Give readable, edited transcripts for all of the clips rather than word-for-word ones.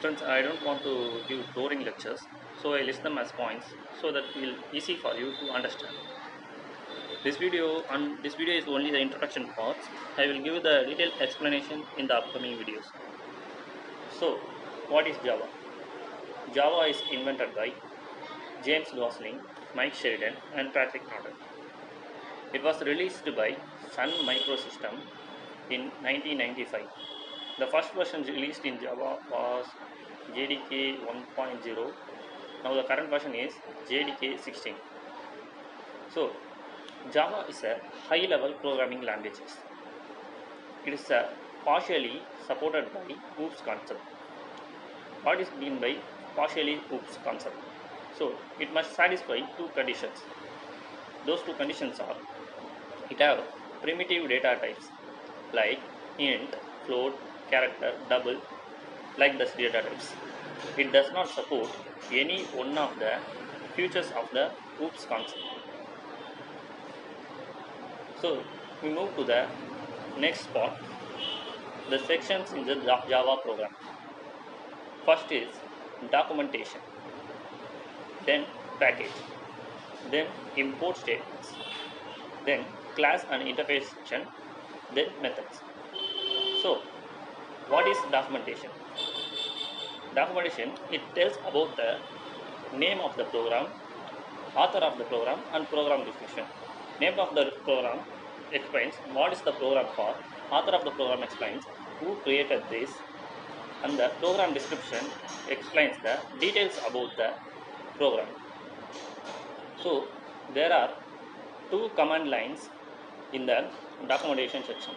Friends, I don't want to give boring lectures, so I list them as points so that it will easy for you to understand. This video is only the introduction parts. I will give the detailed explanation in the upcoming videos. So, what is Java? Java is invented by James Gosling, Mike Sheridan, and Patrick Norton. It was released by Sun Microsystem in 1995. The first version released in Java was JDK 1.0. Now the current version is JDK 16. So Java is a high-level programming language. It is partially supported by OOPS concept. What is meant by partially OOPS concept? So it must satisfy two conditions. Those two conditions are: it have primitive data types like int, float, character, double, like these data types. It does not support any one of the features of the OOPS concept. So we move to the next part, the sections in the Java program. First is documentation, then package, then import statements, then class and interface section, then methods. So what is documentation? Documentation, it tells about the name of the program, author of the program, and program description. Name of the program explains what is the program for, author of the program explains who created this, and the program description explains the details about the program. So there are two command lines in the documentation section.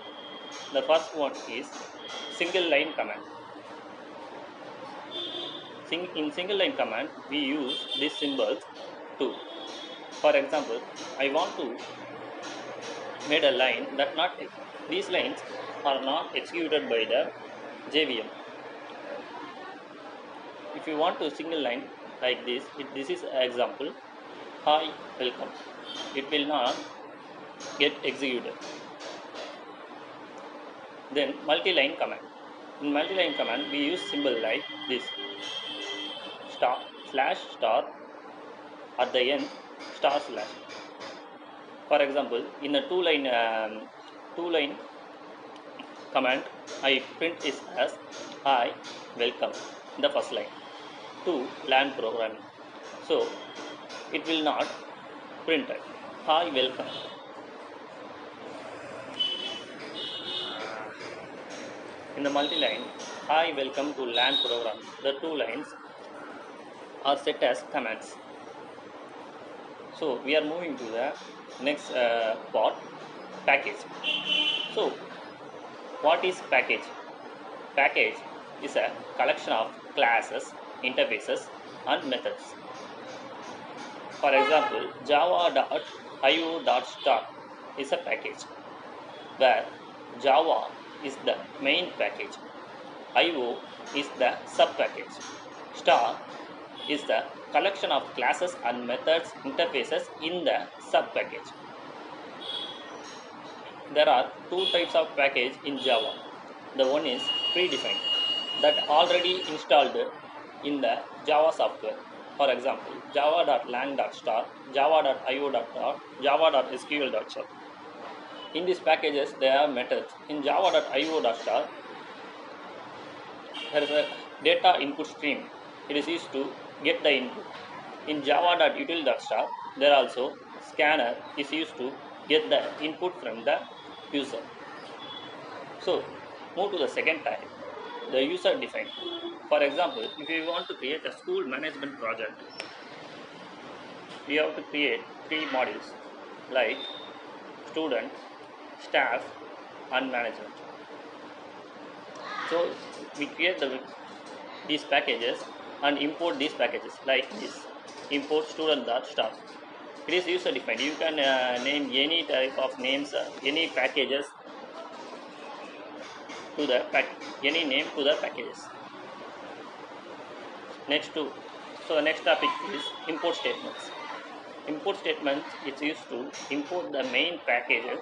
The first one is single line command. In single line command, we use these symbols too. For example, I want to make a line that these lines are not executed by the JVM. If you want to single line like this, this is an example. Hi, welcome. It will not get executed. Then multi-line command. In multi-line command, we use symbol like this: star, slash, star, at the end, star, slash. For example, in a two-line command, I print is as hi, welcome, the first line to LAN programming. So it will not print hi, welcome. In the multi-line, hi, welcome to LAN program, the two lines are set as commands. So we are moving to the next part, package. So what is package? Package is a collection of classes, interfaces, and methods. For example, java.io.star is a package where Java is the main package, IO is the sub-package, star is the collection of classes and methods interfaces in the sub-package. There are two types of package in Java. The one is predefined, that already installed in the Java software. For example, java.lang.star, java.io.star, java.sql.star. In these packages, there are methods. In java.io.star, there is a data input stream. It is used to get the input. In java.util.star, there also scanner is used to get the input from the user. So move to the second type, the user defined. For example, if you want to create a school management project, we have to create three modules like student, staff, and management. So we create these packages and import these packages like this: import student.staff. It is user defined. You can name any type of names, any packages to the any name to the packages. So the next topic is import statements. Import statements is used to import the main package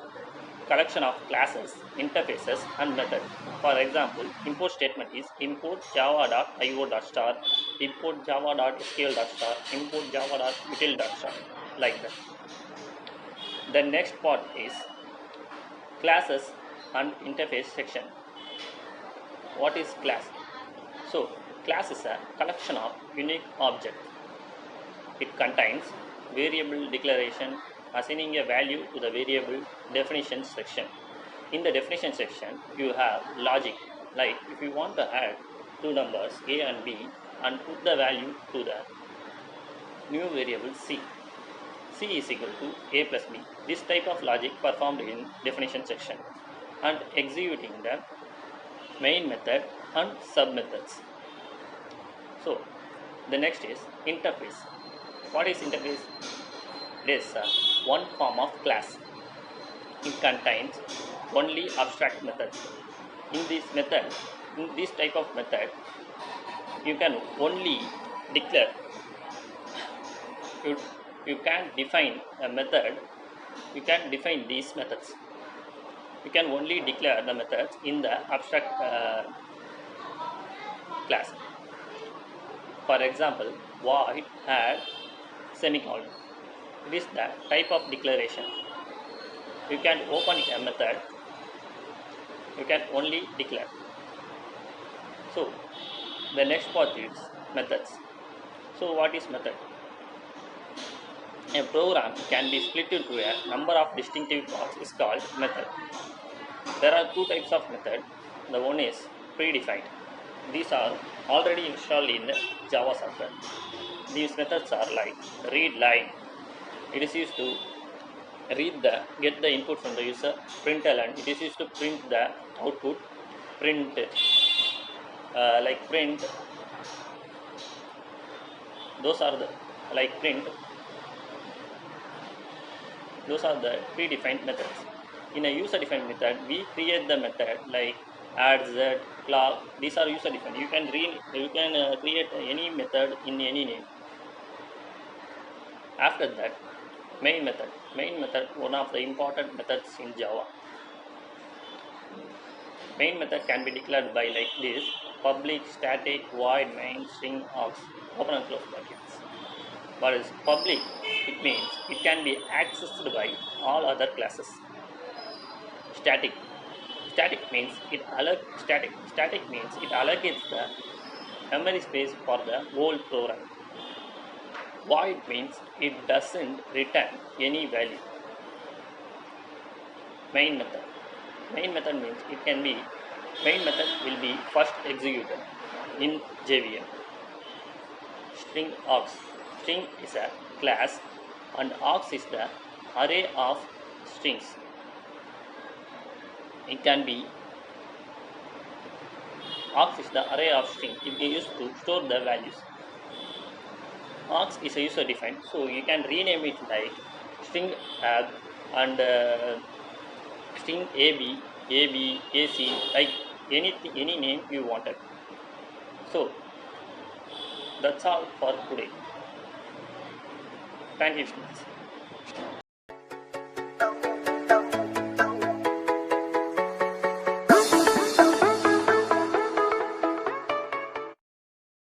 collection of classes, interfaces, and methods. For example, import statement is import java.io.star, import java.sql.star, import java.util.star, like that. The next part is classes and interface section. What is class? So, class is a collection of unique objects. It contains variable declaration assigning a value to the variable definition section. In the definition section, you have logic, like if you want to add two numbers a and b and put the value to the new variable c. C is equal to a plus b. This type of logic performed in definition section and executing the main method and sub methods. So the next is interface. What is interface? It is one form of class. It contains only abstract methods. In this type of method, you can only declare. You can define a method. You can define these methods. You can only declare the methods in the abstract class. For example, void add semicolon. It is the type of declaration. You can open a method. You can only declare. So the next part is methods. So what is method? A program can be split into a number of distinctive parts is called method. There are two types of method. The one is predefined. These are already installed in Java software. These methods are like read line. It is used to get the input from the user. Println, it is used to print the output. Print print. Those are the print. Those are the predefined methods. In a user-defined method, we create the method like add, z, clock. These are user-defined. You can create any method in any name. After that, main method. Main method, one of the important methods in Java. Main method can be declared by like this: public, static, void, main, string, aux, open and close brackets. What is public? It means it can be accessed by all other classes. Static. Static means it allocates the memory space for the whole program. Void means it doesn't return any value. Main method. Main method means main method will be first executed in JVM. String aux. String is a class and aux is the array of strings. It can be aux is the array of strings. It is used to store the values. Aux is a user defined, so you can rename it like string ab and string ab, ac, like any name you wanted. So that's all for today. Thank you, students.